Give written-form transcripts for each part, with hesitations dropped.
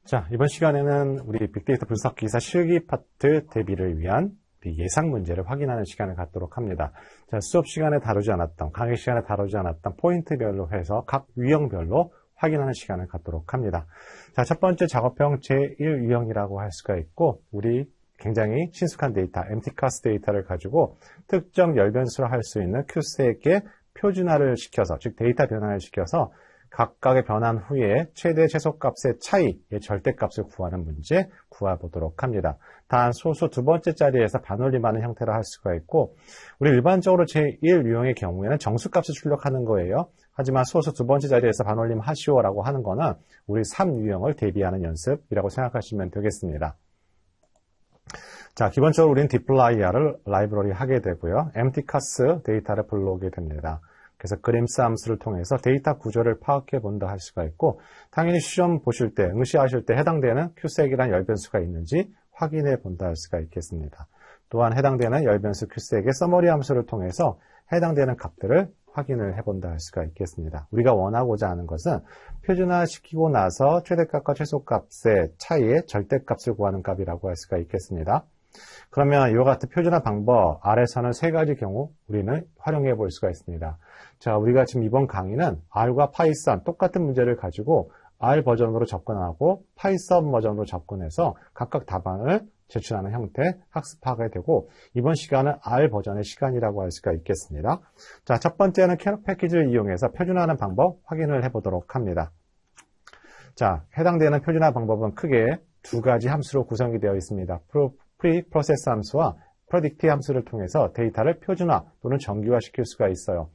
자, 이번 시간에는 우리 빅데이터 분석 기사 실기 파트 대비를 위한 예상 문제를 확인하는 시간을 갖도록 합니다. 자, 수업 시간에 다루지 않았던, 강의 시간에 다루지 않았던 포인트별로 해서 각 유형별로 확인하는 시간을 갖도록 합니다. 자, 첫 번째 작업형 제1유형이라고 할 수가 있고, 우리 굉장히 친숙한 데이터, MTCAS 데이터를 가지고 특정 열변수를 할 수 있는 Q색의 표준화를 시켜서, 즉 데이터 변환을 시켜서 각각의 변환 후에 최대 최소값의 차이의 절대값을 구하는 문제 구해보도록 합니다. 단 소수 두 번째 자리에서 반올림하는 형태로 할 수가 있고, 우리 일반적으로 제1유형의 경우에는 정수값을 출력하는 거예요. 하지만 소수 두 번째 자리에서 반올림 하시오라고 하는 거는 우리 3유형을 대비하는 연습이라고 생각하시면 되겠습니다. 자, 기본적으로 우리는 디플라이어를 라이브러리 하게 되고요. MTCAS 데이터를 불러오게 됩니다. 그래서 그림스 함수를 통해서 데이터 구조를 파악해 본다 할 수가 있고, 당연히 시험 보실 때, 응시하실 때 해당되는 Q색이란 열변수가 있는지 확인해 본다 할 수가 있겠습니다. 또한 해당되는 열변수 Q색의 서머리 함수를 통해서 해당되는 값들을 확인을 해 본다 할 수가 있겠습니다. 우리가 원하고자 하는 것은 표준화시키고 나서 최대값과 최소값의 차이의 절대값을 구하는 값이라고 할 수가 있겠습니다. 그러면 이와 같은 표준화 방법 아래서는 세 가지 경우 우리는 활용해 볼 수가 있습니다. 자, 우리가 지금 이번 강의는 R과 파이썬 똑같은 문제를 가지고 R 버전으로 접근하고 파이썬 버전으로 접근해서 각각 답안을 제출하는 형태 학습하게 되고, 이번 시간은 R 버전의 시간이라고 할 수가 있겠습니다. 자, 첫 번째는 캐럿 패키지를 이용해서 표준화하는 방법 확인을 해보도록 합니다. 자, 해당되는 표준화 방법은 크게 두 가지 함수로 구성이 되어 있습니다. 프리프로세스 함수와 프레딕트 함수를 통해서 데이터를 표준화 또는 정규화 시킬 수가 있어요.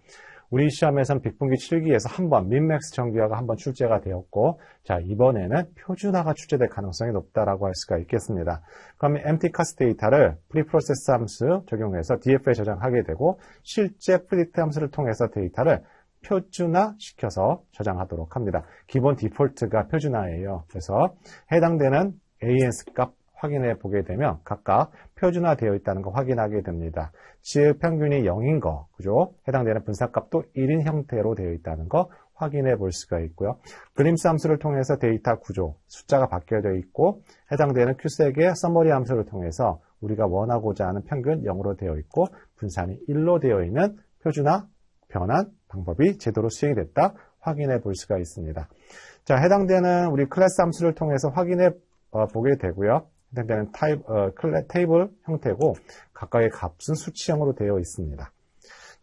우리 시험에서는 빅분기 7기에서 한번 민맥스 정규화가 한번 출제가 되었고, 자, 이번에는 표준화가 출제될 가능성이 높다라고 할 수가 있겠습니다. 그러면 MTCAS 데이터를 프리프로세스 함수 적용해서 DF에 저장하게 되고, 실제 프레딕트 함수를 통해서 데이터를 표준화 시켜서 저장하도록 합니다. 기본 디폴트가 표준화예요. 그래서 해당되는 ANS 값 확인해 보게 되면 각각 표준화되어 있다는 거 확인하게 됩니다. 즉 평균이 0인 거, 그죠? 해당되는 분사값도 1인 형태로 되어 있다는 거 확인해 볼 수가 있고요. 그림스 함수를 통해서 데이터 구조, 숫자가 바뀌어져 있고, 해당되는 Q색의 서머리 함수를 통해서 우리가 원하고자 하는 평균 0으로 되어 있고, 분산이 1로 되어 있는 표준화 변환 방법이 제대로 수행이 됐다 확인해 볼 수가 있습니다. 자, 해당되는 우리 클래스 함수를 통해서 확인해 보게 되고요. 해당되는 테이블 형태고, 각각의 값은 수치형으로 되어 있습니다.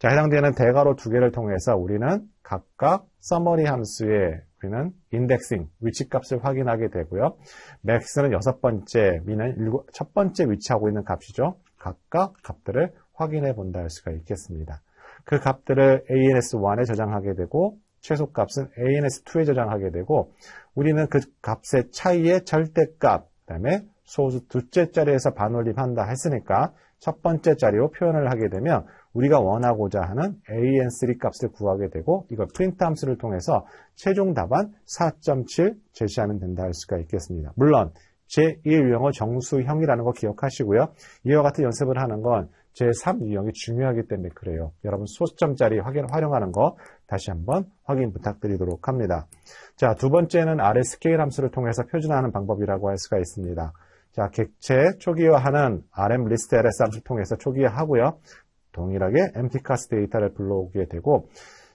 자, 해당되는 대괄호 두 개를 통해서 우리는 각각 서머리 함수의 우리는 인덱싱, 위치값을 확인하게 되고요. 맥스는 6번째, 미는 첫 번째 위치하고 있는 값이죠. 각각 값들을 확인해 본다 할 수가 있겠습니다. 그 값들을 ANS1에 저장하게 되고, 최소값은 ANS2에 저장하게 되고, 우리는 그 값의 차이의 절대값, 그 다음에 소수 둘째 자리에서 반올림한다 했으니까 첫 번째 자리로 표현을 하게 되면 우리가 원하고자 하는 AN3 값을 구하게 되고, 이걸 프린트 함수를 통해서 최종 답안 4.7 제시하면 된다 할 수가 있겠습니다. 물론 제1유형은 정수형이라는 거 기억하시고요. 이와 같은 연습을 하는 건 제3유형이 중요하기 때문에 그래요. 여러분 소수점짜리 활용하는 거 다시 한번 확인 부탁드리도록 합니다. 자, 두 번째는 아래 스케일 함수를 통해서 표준화하는 방법이라고 할 수가 있습니다. 자, 객체 초기화하는 RM 리스트 LS 함수를 통해서 초기화하고요. 동일하게 MTCAS 데이터를 불러오게 되고,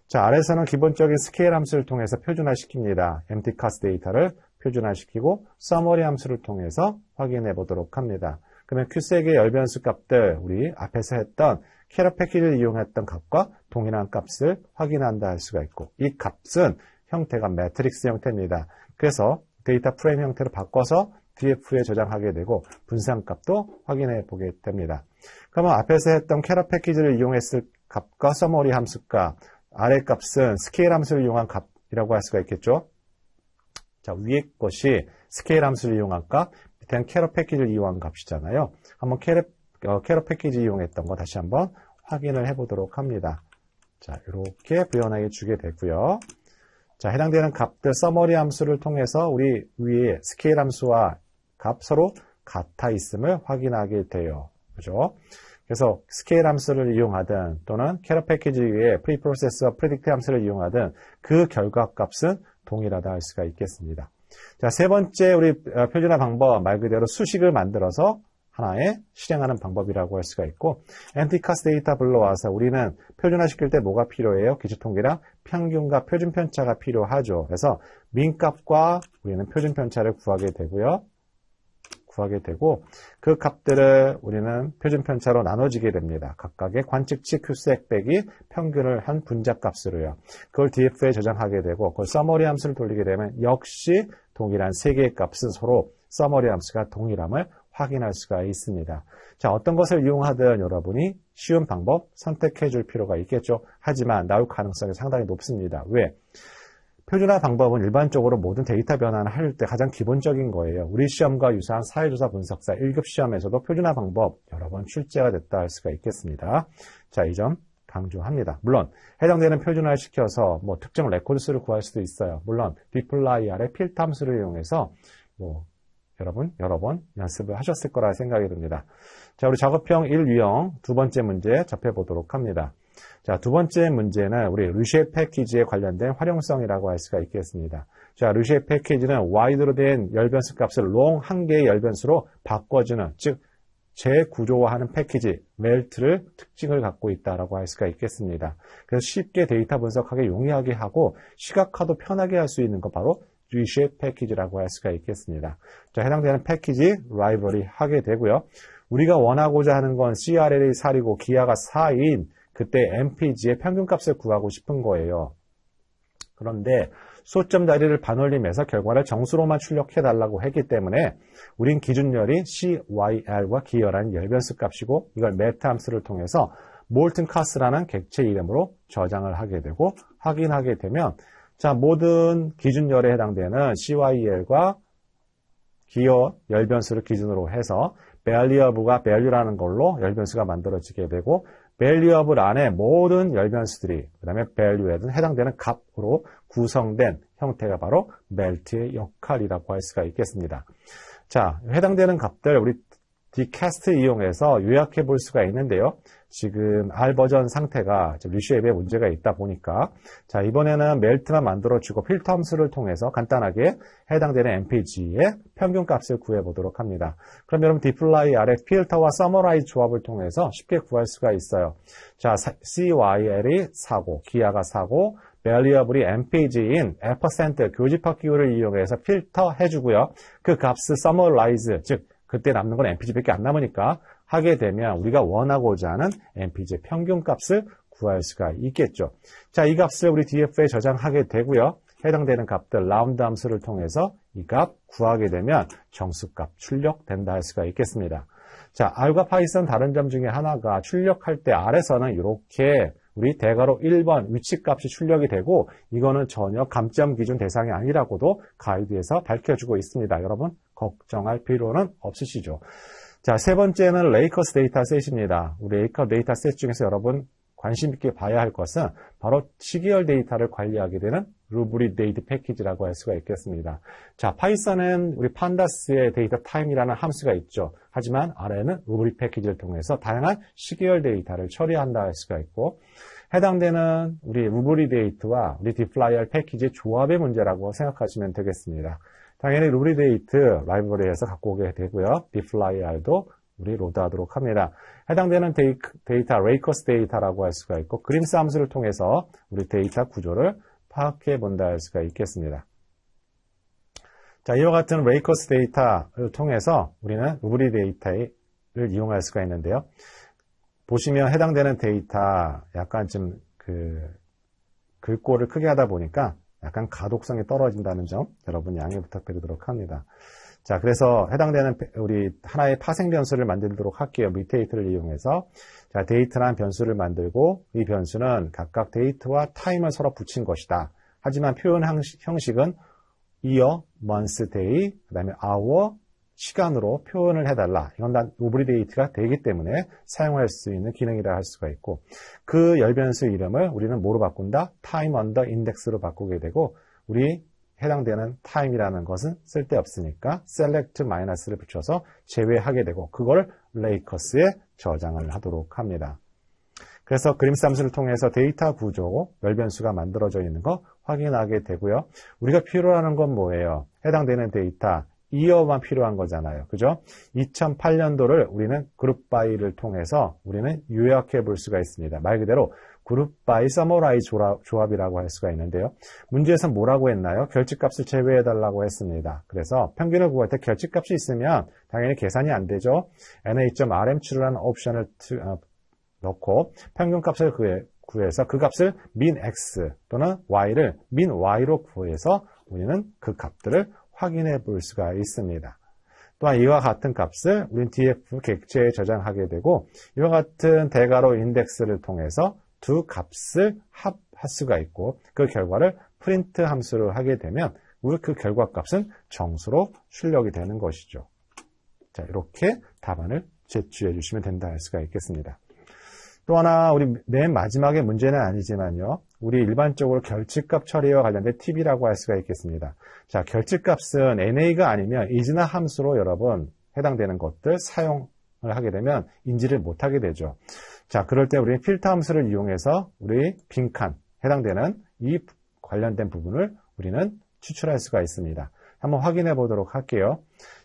자, 아래에서는 기본적인 스케일 함수를 통해서 표준화시킵니다. MTCAS 데이터를 표준화시키고 서머리 함수를 통해서 확인해 보도록 합니다. 그러면 Q색의 열변수 값들, 우리 앞에서 했던 캐럿 패키지를 이용했던 값과 동일한 값을 확인한다 할 수가 있고, 이 값은 형태가 매트릭스 형태입니다. 그래서 데이터 프레임 형태로 바꿔서 DF에 저장하게 되고, 분산값도 확인해 보게 됩니다. 그러면 앞에서 했던 캐럿 패키지를 이용했을 값과 서머리 함수 값, 아래 값은 스케일 함수를 이용한 값이라고 할 수가 있겠죠. 자, 위에 것이 스케일 함수를 이용한 값, 밑에는 캐럿 패키지를 이용한 값이잖아요. 한번 캐럿 패키지 이용했던 거 다시 한번 확인을 해보도록 합니다. 자, 이렇게 부연하게 주게 되고요. 자, 해당되는 값들 서머리 함수를 통해서 우리 위에 스케일 함수와 값 서로 같아 있음을 확인하게 돼요. 그죠? 그래서 스케일 함수를 이용하든 또는 캐럿 패키지 위에 프리프로세스와 프레딕트 함수를 이용하든 그 결과 값은 동일하다 할 수가 있겠습니다. 자, 세 번째 우리 표준화 방법 말 그대로 수식을 만들어서 하나의 실행하는 방법이라고 할 수가 있고, 엠티카스 데이터 불러와서 우리는 표준화 시킬 때 뭐가 필요해요? 기초통계랑 평균과 표준 편차가 필요하죠. 그래서 민값과 우리는 표준 편차를 구하게 되고요. 그 값들을 우리는 표준 편차로 나눠지게 됩니다. 각각의 관측치 Q색 빼기 평균을 한 분자값으로요. 그걸 DF에 저장하게 되고, 그걸 서머리 함수를 돌리게 되면 역시 동일한 세 개의 값은 서로 서머리 함수가 동일함을 확인할 수가 있습니다. 자, 어떤 것을 이용하든 여러분이 쉬운 방법 선택해 줄 필요가 있겠죠. 하지만 나올 가능성이 상당히 높습니다. 왜? 표준화 방법은 일반적으로 모든 데이터 변환을 할 때 가장 기본적인 거예요. 우리 시험과 유사한 사회조사 분석사 1급 시험에서도 표준화 방법 여러 번 출제가 됐다 할 수가 있겠습니다. 자, 이 점 강조합니다. 물론 해당되는 표준화를 시켜서 뭐 특정 레코드 수를 구할 수도 있어요. 물론 dplyr의 필터 함수를 이용해서 여러분 여러 번 연습을 하셨을 거라 생각이 듭니다. 자, 우리 작업형 1 유형 두 번째 문제 접해보도록 합니다. 자, 두 번째 문제는 우리 루시에 패키지에 관련된 활용성이라고 할 수가 있겠습니다. 자, 루시에 패키지는 wide로 된 열변수 값을 long 한 개의 열변수로 바꿔주는, 즉 재구조화하는 패키지 멜트를 특징을 갖고 있다라고 할 수가 있겠습니다. 그래서 쉽게 데이터 분석하기 용이하게 하고 시각화도 편하게 할 수 있는 거 바로 루시에 패키지라고 할 수가 있겠습니다. 자, 해당되는 패키지 라이브러리 하게 되고요. 우리가 원하고자 하는 건 CRL이 4이고 기하가 4인 그때 MPG의 평균값을 구하고 싶은 거예요. 그런데 소점 자리를 반올림해서 결과를 정수로만 출력해달라고 했기 때문에 우린 기준열이 CYL과 기여라는 열변수 값이고 이걸 매트 함수를 통해서 몰튼 카스라는 객체 이름으로 저장을 하게 되고 확인하게 되면 자, 모든 기준열에 해당되는 CYL과 기여 열변수를 기준으로 해서 value가 value라는 걸로 열변수가 만들어지게 되고 valuable 안에 모든 열변수들이 그 다음에 value에 해당되는 값으로 구성된 형태가 바로 멜트의 역할이라고 할 수가 있겠습니다. 자, 해당되는 값들 우리 dcast 이용해서 요약해 볼 수가 있는데요. 지금 R 버전 상태가 루시 앱에 문제가 있다 보니까 자, 이번에는 멜트만 만들어주고 필터 함수를 통해서 간단하게 해당되는 MPG의 평균값을 구해보도록 합니다. 그럼 여러분 dply R의 필터와 summarize 조합을 통해서 쉽게 구할 수가 있어요. 자, CYL이 4고 기하가 4고 variable이 MPG인 % 교집합 기호를 이용해서 필터 해주고요. 그 값을 summarize, 즉 그때 남는 건 MPG밖에 안 남으니까 하게 되면 우리가 원하고자 하는 MPG의 평균값을 구할 수가 있겠죠. 자, 이 값을 우리 DF에 저장하게 되고요. 해당되는 값들 라운드 함수를 통해서 이 값 구하게 되면 정수값 출력된다 할 수가 있겠습니다. 자, R과 파이썬 다른 점 중에 하나가 출력할 때 R에서는 이렇게 우리 대괄호 1번 위치값이 출력이 되고 이거는 전혀 감점 기준 대상이 아니라고도 가이드에서 밝혀주고 있습니다. 여러분 걱정할 필요는 없으시죠. 자, 세 번째는 레이커스 데이터셋입니다. 우리 레이커스 데이터셋 중에서 여러분 관심 있게 봐야 할 것은 바로 시계열 데이터를 관리하게 되는 루브리 데이트 패키지라고 할 수가 있겠습니다. 자, 파이썬은 우리 판다스의 데이터 타임이라는 함수가 있죠. 하지만 R에는 루브리 패키지를 통해서 다양한 시계열 데이터를 처리한다 할 수가 있고 해당되는 우리 루브리 데이트와 우리 dplyr 패키지의 조합의 문제라고 생각하시면 되겠습니다. 당연히 루브리 데이트 라이브러리에서 갖고 오게 되고요. dplyr도 우리 로드하도록 합니다. 해당되는 데이터 레이커스 데이터라고 할 수가 있고 그림스 함수를 통해서 우리 데이터 구조를 파악해 본다 할 수가 있겠습니다. 자, 이와 같은 레이커스 데이터를 통해서 우리는 루브리 데이터를 이용할 수가 있는데요. 보시면 해당되는 데이터 약간 좀 글꼴을 크게 하다 보니까 약간 가독성이 떨어진다는 점 여러분 양해 부탁드리도록 합니다. 자, 그래서 해당되는 우리 하나의 파생 변수를 만들도록 할게요. 뮤테이트를 이용해서. 자, 데이트란 변수를 만들고 이 변수는 각각 데이트와 타임을 서로 붙인 것이다. 하지만 표현 형식은 year, month, day, 그 다음에 hour, 시간으로 표현을 해달라. 이건 다 루브리 데이트가 되기 때문에 사용할 수 있는 기능이라 할 수가 있고 그 열변수 이름을 우리는 뭐로 바꾼다? time under index로 바꾸게 되고 우리 해당되는 time이라는 것은 쓸데없으니까 select 마이너스를 붙여서 제외하게 되고 그걸 레이커스에 저장을 하도록 합니다. 그래서 그림스 함수를 통해서 데이터 구조, 열변수가 만들어져 있는 거 확인하게 되고요. 우리가 필요로 하는 건 뭐예요? 해당되는 데이터 이어만 필요한 거잖아요. 그죠? 2008년도를 우리는 그룹 바이를 통해서 우리는 요약해 볼 수가 있습니다. 말 그대로 그룹 바이 서머라이 조합이라고 할 수가 있는데요. 문제에서 뭐라고 했나요? 결집값을 제외해 달라고 했습니다. 그래서 평균을 구할 때 결집값이 있으면 당연히 계산이 안 되죠. NA.RM 추출하는 옵션을 넣고 평균값을 구해서 그 값을 min x 또는 y를 min y로 구해서 우리는 그 값들을 확인해 볼 수가 있습니다. 또한 이와 같은 값을 우리는 df 객체에 저장하게 되고 이와 같은 대괄호 인덱스를 통해서 두 값을 합할 수가 있고 그 결과를 프린트 함수로 하게 되면 우리 그 결과값은 정수로 출력이 되는 것이죠. 자, 이렇게 답안을 제출해 주시면 된다 할 수가 있겠습니다. 또 하나 우리 맨 마지막의 문제는 아니지만요. 우리 일반적으로 결집값 처리와 관련된 팁이라고 할 수가 있겠습니다. 자, 결집값은 NA가 아니면 is나 함수로 여러분 해당되는 것들 사용을 하게 되면 인지를 못하게 되죠. 자, 그럴 때 우리는 필터 함수를 이용해서 우리 빈칸 해당되는 이 관련된 부분을 우리는 추출할 수가 있습니다. 한번 확인해 보도록 할게요.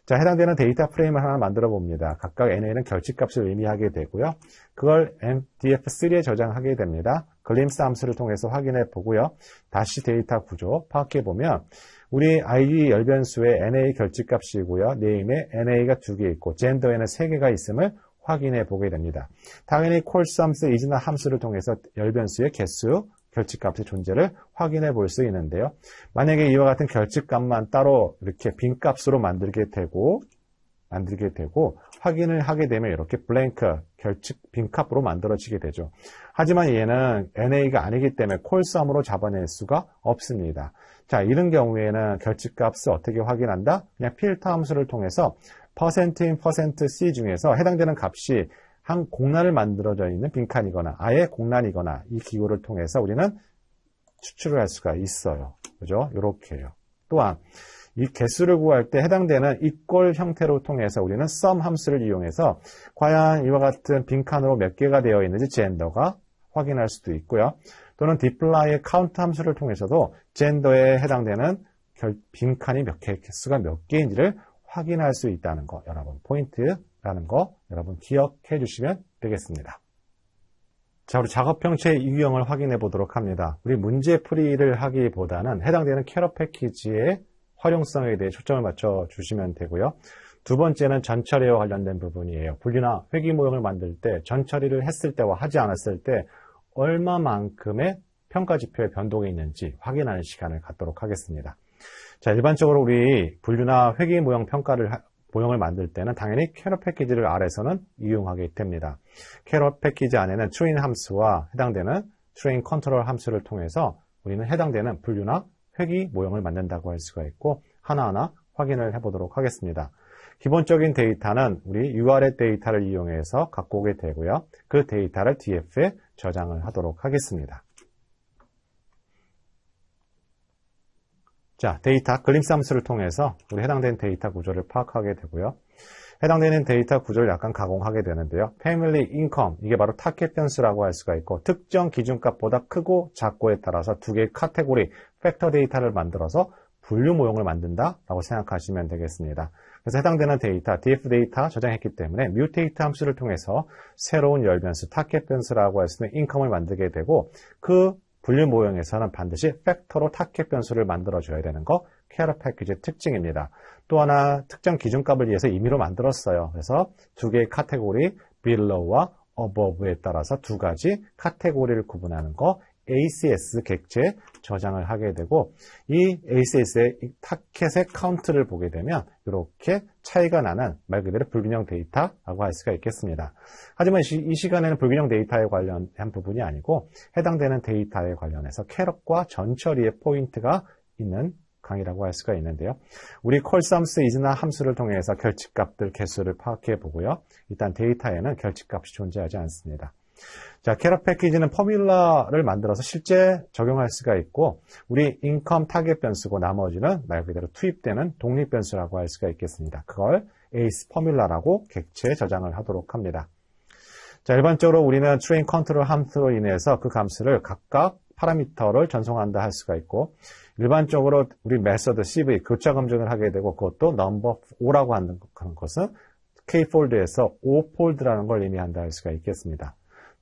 자, 해당되는 데이터 프레임을 하나 만들어 봅니다. 각각 NA는 결집값을 의미하게 되고요. 그걸 MDF3에 저장하게 됩니다. 글림스 함수를 통해서 확인해 보고요. 다시 데이터 구조 파악해 보면 우리 ID 열변수의 NA 결집값이고요. 네임에 NA가 2개 있고 젠더에는 3개가 있음을 확인해 보게 됩니다. 당연히 콜썸스 is나 함수를 통해서 열변수의 개수, 결집값의 존재를 확인해 볼 수 있는데요. 만약에 이와 같은 결집값만 따로 이렇게 빈값으로 만들게 되고 확인을 하게 되면 이렇게 블랭크, 결집 빈값으로 만들어지게 되죠. 하지만 얘는 NA가 아니기 때문에 콜썸으로 잡아낼 수가 없습니다. 자, 이런 경우에는 결집값을 어떻게 확인한다? 그냥 필터 함수를 통해서 %in %c 중에서 해당되는 값이 한 공란을 만들어져 있는 빈칸이거나 아예 공란이거나 이 기호를 통해서 우리는 추출을 할 수가 있어요. 그죠? 이렇게요. 또한 이 개수를 구할 때 해당되는 equal 형태로 통해서 우리는 sum 함수를 이용해서 과연 이와 같은 빈칸으로 몇 개가 되어 있는지 젠더가 확인할 수도 있고요. 또는 dply의 count 함수를 통해서도 젠더에 해당되는 빈칸이 몇 개, 개수가 몇 개인지를 확인할 수 있다는 거, 여러분 포인트라는 거 여러분 기억해 주시면 되겠습니다. 자, 우리 작업형체의 유형을 확인해 보도록 합니다. 우리 문제풀이를 하기보다는 해당되는 캐럿 패키지의 활용성에 대해 초점을 맞춰 주시면 되고요. 두 번째는 전처리와 관련된 부분이에요. 분류나 회귀 모형을 만들 때 전처리를 했을 때와 하지 않았을 때 얼마만큼의 평가 지표의 변동이 있는지 확인하는 시간을 갖도록 하겠습니다. 자, 일반적으로 우리 분류나 회귀 모형 모형을 만들 때는 당연히 캐럿 패키지를 R에서는 이용하게 됩니다. 캐럿 패키지 안에는 train 함수와 해당되는 train control 함수를 통해서 우리는 해당되는 분류나 회귀 모형을 만든다고 할 수가 있고 하나하나 확인을 해보도록 하겠습니다. 기본적인 데이터는 우리 URL 데이터를 이용해서 갖고 오게 되고요. 그 데이터를 DF에 저장을 하도록 하겠습니다. 자, 데이터 글림스 함수를 통해서 우리 해당되는 데이터 구조를 파악하게 되고요. 해당되는 데이터 구조를 약간 가공하게 되는데요. Family Income, 이게 바로 타겟 변수라고 할 수가 있고 특정 기준값보다 크고 작고에 따라서 두 개의 카테고리, 팩터 데이터를 만들어서 분류 모형을 만든다라고 생각하시면 되겠습니다. 그래서 해당되는 데이터, df 데이터 저장했기 때문에 mutate 함수를 통해서 새로운 열변수, 타겟 변수라고 할 수 있는 income을 만들게 되고 그 분류 모형에서는 반드시 팩터로 타겟 변수를 만들어줘야 되는 거 캐럿 패키지의 특징입니다. 또 하나 특정 기준값을 위해서 임의로 만들었어요. 그래서 두 개의 카테고리 below와 above에 따라서 두 가지 카테고리를 구분하는 거 ACS 객체에 저장을 하게 되고 이 ACS의 타켓의 카운트를 보게 되면 이렇게 차이가 나는 말 그대로 불균형 데이터라고 할 수가 있겠습니다. 하지만 이 시간에는 불균형 데이터에 관련한 부분이 아니고 해당되는 데이터에 관련해서 캐럿과 전처리의 포인트가 있는 강의라고 할 수가 있는데요. 우리 콜썸스 is나 함수를 통해서 결집값들 개수를 파악해 보고요. 일단 데이터에는 결집값이 존재하지 않습니다. 자, 캐럿 패키지는 포뮬러를 만들어서 실제 적용할 수가 있고 우리 인컴 타겟 변수고 나머지는 말 그대로 투입되는 독립 변수라고 할 수가 있겠습니다. 그걸 ACE 포뮬러라고 객체에 저장을 하도록 합니다. 자, 일반적으로 우리는 train control 함수로 인해서 그 함수를 각각 파라미터를 전송한다 할 수가 있고, 일반적으로 우리 메서드 CV 교차 검증을 하게 되고, 그것도 넘버 5라고 하는 것은 K폴드에서 5폴드라는 걸 의미한다 할 수가 있겠습니다.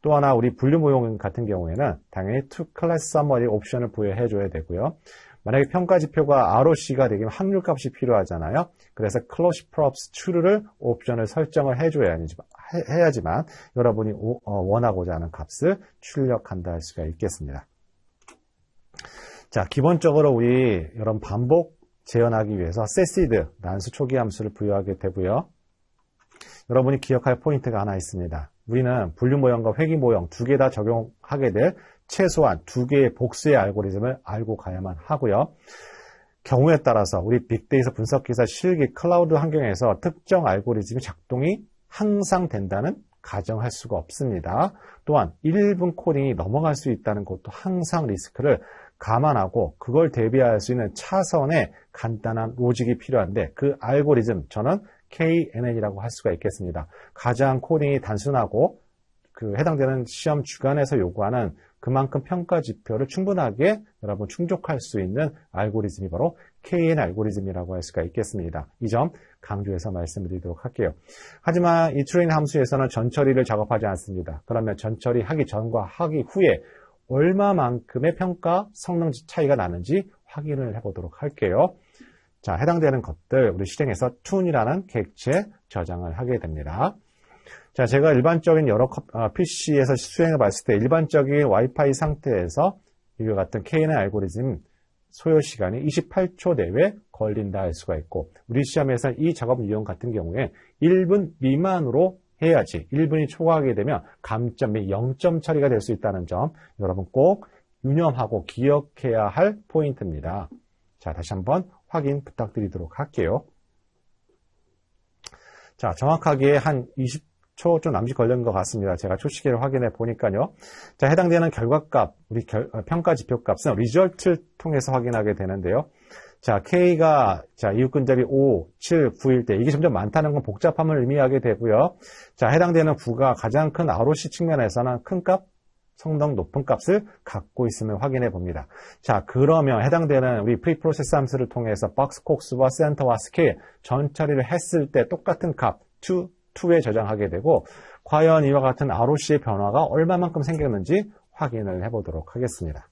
또 하나 우리 분류 모형 같은 경우에는 당연히 to class summary 옵션을 부여해 줘야 되고요. 만약에 평가 지표가 ROC가 되면 확률 값이 필요하잖아요. 그래서 close props true를 옵션을 설정을 해야지만 여러분이 원하고자 하는 값을 출력한다 할 수가 있겠습니다. 자, 기본적으로 우리 여러분 반복 재현하기 위해서 setsid 난수 초기 함수를 부여하게 되고요. 여러분이 기억할 포인트가 하나 있습니다. 우리는 분류 모형과 회귀 모형 두 개 다 적용하게 될 최소한 두 개의 복수의 알고리즘을 알고 가야만 하고요. 경우에 따라서 우리 빅데이터 분석기사 실기 클라우드 환경에서 특정 알고리즘이 작동이 항상 된다는 가정할 수가 없습니다. 또한 1분 코딩이 넘어갈 수 있다는 것도 항상 리스크를 감안하고 그걸 대비할 수 있는 차선의 간단한 로직이 필요한데 그 알고리즘 저는 KNN이라고 할 수가 있겠습니다. 가장 코딩이 단순하고 그 해당되는 시험 주간에서 요구하는 그만큼 평가 지표를 충분하게 여러분 충족할 수 있는 알고리즘이 바로 KN 알고리즘이라고 할 수가 있겠습니다. 이 점 강조해서 말씀드리도록 할게요. 하지만 이 트레인 함수에서는 전처리를 작업하지 않습니다. 그러면 전처리 하기 전과 하기 후에 얼마만큼의 평가 성능 차이가 나는지 확인을 해보도록 할게요. 자, 해당되는 것들 우리 실행해서 툰이라는 객체에 저장을 하게 됩니다. 자, 제가 일반적인 여러 PC에서 수행해 봤을 때 일반적인 와이파이 상태에서 이와 같은 KNN 알고리즘 소요 시간이 28초 내외 걸린다 할 수가 있고 우리 시험에서 이 작업 유형 같은 경우에 1분 미만으로 해야지 1분이 초과하게 되면 감점 및 0점 처리가 될 수 있다는 점 여러분 꼭 유념하고 기억해야 할 포인트입니다. 자, 다시 한번 확인 부탁드리도록 할게요. 자, 정확하게 한 20초 좀 남짓 걸린 것 같습니다. 제가 초시계를 확인해 보니까요. 자, 해당되는 결과값, 우리 평가 지표 값은 result를 통해서 확인하게 되는데요. 자, K가, 자, 이웃근접이 5, 7, 9일 때, 이게 점점 많다는 건 복잡함을 의미하게 되고요. 자, 해당되는 9가 가장 큰 ROC 측면에서는 큰 값, 성능 높은 값을 갖고 있음을 확인해 봅니다. 자, 그러면 해당되는 우리 프리프로세스 함수를 통해서 박스콕스와 센터와 스케일 전 처리를 했을 때 똑같은 값 2에 저장하게 되고 과연 이와 같은 ROC의 변화가 얼마만큼 생겼는지 확인을 해보도록 하겠습니다.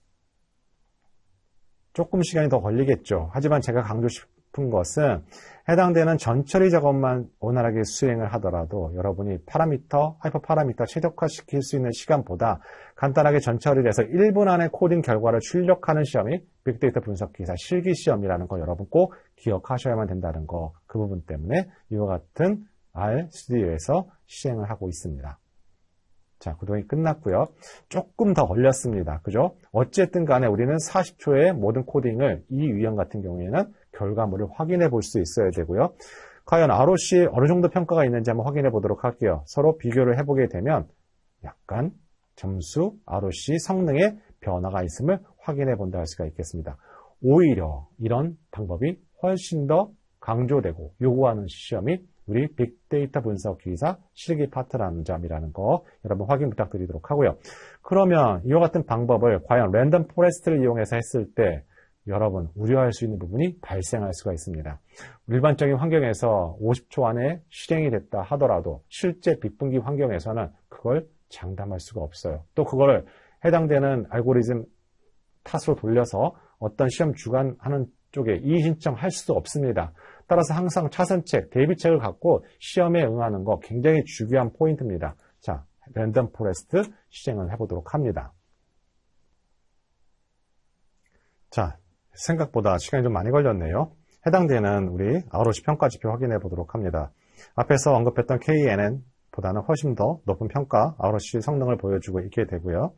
조금 시간이 더 걸리겠죠. 하지만 제가 강조 싶은 것은 해당되는 전처리 작업만 원활하게 수행을 하더라도 여러분이 파라미터, 하이퍼 파라미터 최적화시킬 수 있는 시간보다 간단하게 전처리를 해서 1분 안에 코딩 결과를 출력하는 시험이 빅데이터 분석기사 실기 시험이라는 거 여러분 꼭 기억하셔야만 된다는 거 그 부분 때문에 이와 같은 R 스튜디오에서 시행을 하고 있습니다. 자, 구동이 끝났고요. 조금 더 걸렸습니다. 그죠? 어쨌든 간에 우리는 40초의 모든 코딩을 이 유형 같은 경우에는 결과물을 확인해 볼 수 있어야 되고요. 과연 ROC 어느 정도 평가가 있는지 한번 확인해 보도록 할게요. 서로 비교를 해보게 되면 약간 점수, ROC 성능의 변화가 있음을 확인해 본다 할 수가 있겠습니다. 오히려 이런 방법이 훨씬 더 강조되고 요구하는 시험이 우리 빅데이터 분석 기사 실기 파트라는 점이라는 거 여러분 확인 부탁드리도록 하고요. 그러면 이와 같은 방법을 과연 랜덤 포레스트를 이용해서 했을 때 여러분 우려할 수 있는 부분이 발생할 수가 있습니다. 일반적인 환경에서 50초 안에 실행이 됐다 하더라도 실제 빅분기 환경에서는 그걸 장담할 수가 없어요. 또 그걸 해당되는 알고리즘 탓으로 돌려서 어떤 시험 주관 하는 쪽에 이의 신청할 수도 없습니다. 따라서 항상 차선책, 대비책을 갖고 시험에 응하는 거 굉장히 중요한 포인트입니다. 자, 랜덤 포레스트 시행을 해보도록 합니다. 자, 생각보다 시간이 좀 많이 걸렸네요. 해당되는 우리 ROC 평가 지표 확인해 보도록 합니다. 앞에서 언급했던 KNN보다는 훨씬 더 높은 평가 ROC 성능을 보여주고 있게 되고요.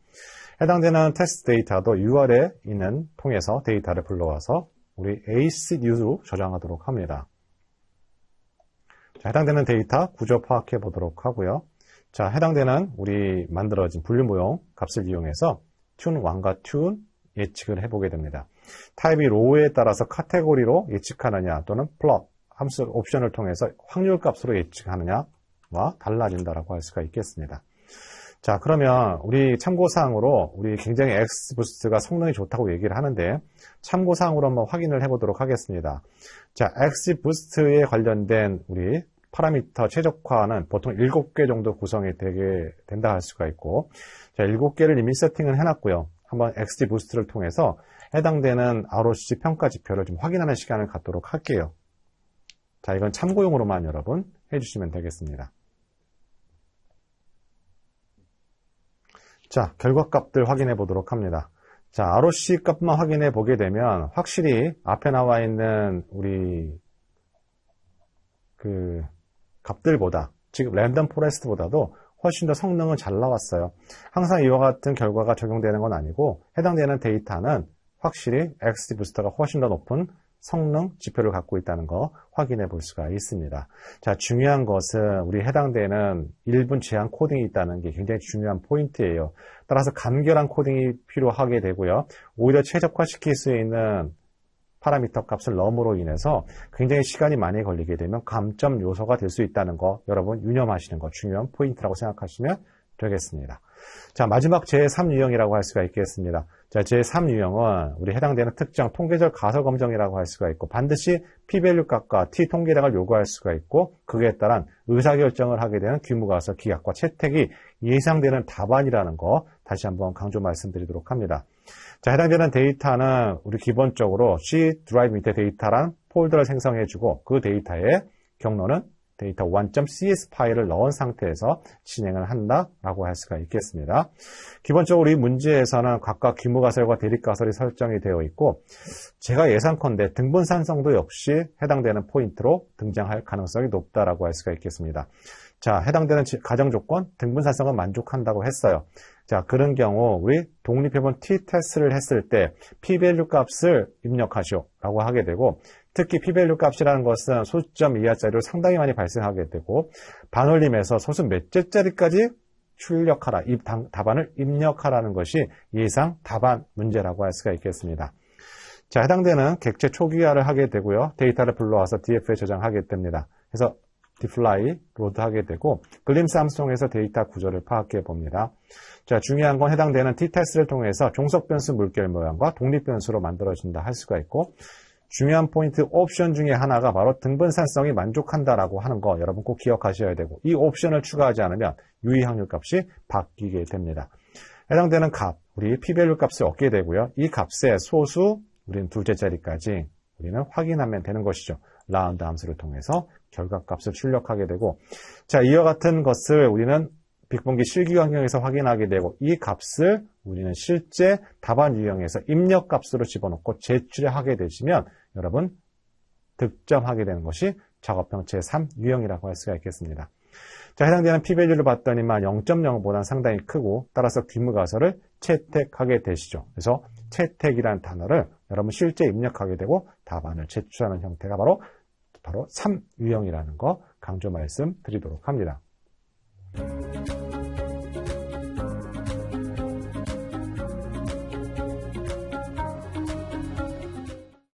해당되는 테스트 데이터도 UR에 있는 통해서 데이터를 불러와서 우리 ACE 뉴스로 저장하도록 합니다. 자, 해당되는 데이터 구조 파악해 보도록 하고요. 자, 해당되는 우리 만들어진 분류 모형 값을 이용해서 튠1과 튠 예측을 해보게 됩니다. 타입이 로우에 따라서 카테고리로 예측하느냐 또는 플롯 함수 옵션을 통해서 확률 값으로 예측하느냐와 달라진다라고 할 수가 있겠습니다. 자, 그러면 우리 참고사항으로 우리 굉장히 XBoost가 성능이 좋다고 얘기를 하는데 참고사항으로 한번 확인을 해보도록 하겠습니다. 자, XBoost에 관련된 우리 파라미터 최적화는 보통 7개 정도 구성이 되게 된다 할 수가 있고, 자, 7개를 이미 세팅을 해놨고요. 한번 XGBoost를 통해서 해당되는 ROC 평가 지표를 좀 확인하는 시간을 갖도록 할게요. 자, 이건 참고용으로만 여러분 해주시면 되겠습니다. 자, 결과값들 확인해 보도록 합니다. 자, ROC 값만 확인해 보게 되면 확실히 앞에 나와 있는 우리 값들보다, 지금 랜덤 포레스트보다도 훨씬 더 성능은 잘 나왔어요. 항상 이와 같은 결과가 적용되는 건 아니고 해당되는 데이터는 확실히 XGBooster가 훨씬 더 높은 성능 지표를 갖고 있다는 거 확인해 볼 수가 있습니다. 자, 중요한 것은 우리 해당되는 1분 제한 코딩이 있다는 게 굉장히 중요한 포인트예요. 따라서 간결한 코딩이 필요하게 되고요. 오히려 최적화시킬 수 있는 파라미터 값을 넘으로 인해서 굉장히 시간이 많이 걸리게 되면 감점 요소가 될 수 있다는 거 여러분 유념하시는 거 중요한 포인트라고 생각하시면 되겠습니다. 자, 마지막 제3유형이라고 할 수가 있겠습니다. 자, 제3유형은 우리 해당되는 특정 통계적 가설 검정이라고 할 수가 있고 반드시 p-밸류 값과 t-통계량을 요구할 수가 있고 그에 따른 의사결정을 하게 되는 규모가설 기각과 채택이 예상되는 답안이라는 거 다시 한번 강조 말씀드리도록 합니다. 자, 해당되는 데이터는 우리 기본적으로 C 드라이브 밑에 데이터란 폴더를 생성해주고 그 데이터의 경로는 데이터 1.cs 파일을 넣은 상태에서 진행을 한다라고 할 수가 있겠습니다. 기본적으로 이 문제에서는 각각 규모가설과 대립가설이 설정이 되어 있고 제가 예상컨대 등분산성도 역시 해당되는 포인트로 등장할 가능성이 높다라고 할 수가 있겠습니다. 자, 해당되는 가정조건 등분산성은 만족한다고 했어요. 자, 그런 경우 우리 독립해본 t-테스트를 했을 때 p-밸류 값을 입력하시오 라고 하게 되고 특히 p-밸류 값이라는 것은 소수점 이하짜리로 상당히 많이 발생하게 되고 반올림에서 소수 몇 개짜리까지 출력하라, 이 답안을 입력하라는 것이 예상 답안 문제라고 할 수가 있겠습니다. 자, 해당되는 객체 초기화를 하게 되고요. 데이터를 불러와서 DF에 저장하게 됩니다. 그래서 디플라이 로드하게 되고 글림스 함수통해서 데이터 구조를 파악해 봅니다. 자, 중요한 건 해당되는 t-테스트를 통해서 종속 변수 물결 모양과 독립 변수로 만들어진다 할 수가 있고 중요한 포인트 옵션 중에 하나가 바로 등분산성이 만족한다라고 하는 거 여러분 꼭 기억하셔야 되고 이 옵션을 추가하지 않으면 유의 확률 값이 바뀌게 됩니다. 해당되는 값, 우리 p-밸류 값을 얻게 되고요. 이 값의 소수, 우리는 둘째 자리까지 우리는 확인하면 되는 것이죠. 라운드 함수를 통해서 결과값을 출력하게 되고 자, 이와 같은 것을 우리는 빅분기 실기 환경에서 확인하게 되고 이 값을 우리는 실제 답안 유형에서 입력 값으로 집어넣고 제출하게 되시면 여러분 득점하게 되는 것이 작업형 제3 유형이라고 할 수가 있겠습니다. 자, 해당되는 p-밸류를 봤더니만 0.05보다는 상당히 크고 따라서 규모가설을 채택하게 되시죠. 그래서 채택이라는 단어를 여러분 실제 입력하게 되고 답안을 제출하는 형태가 바로 3유형이라는 거 강조 말씀드리도록 합니다.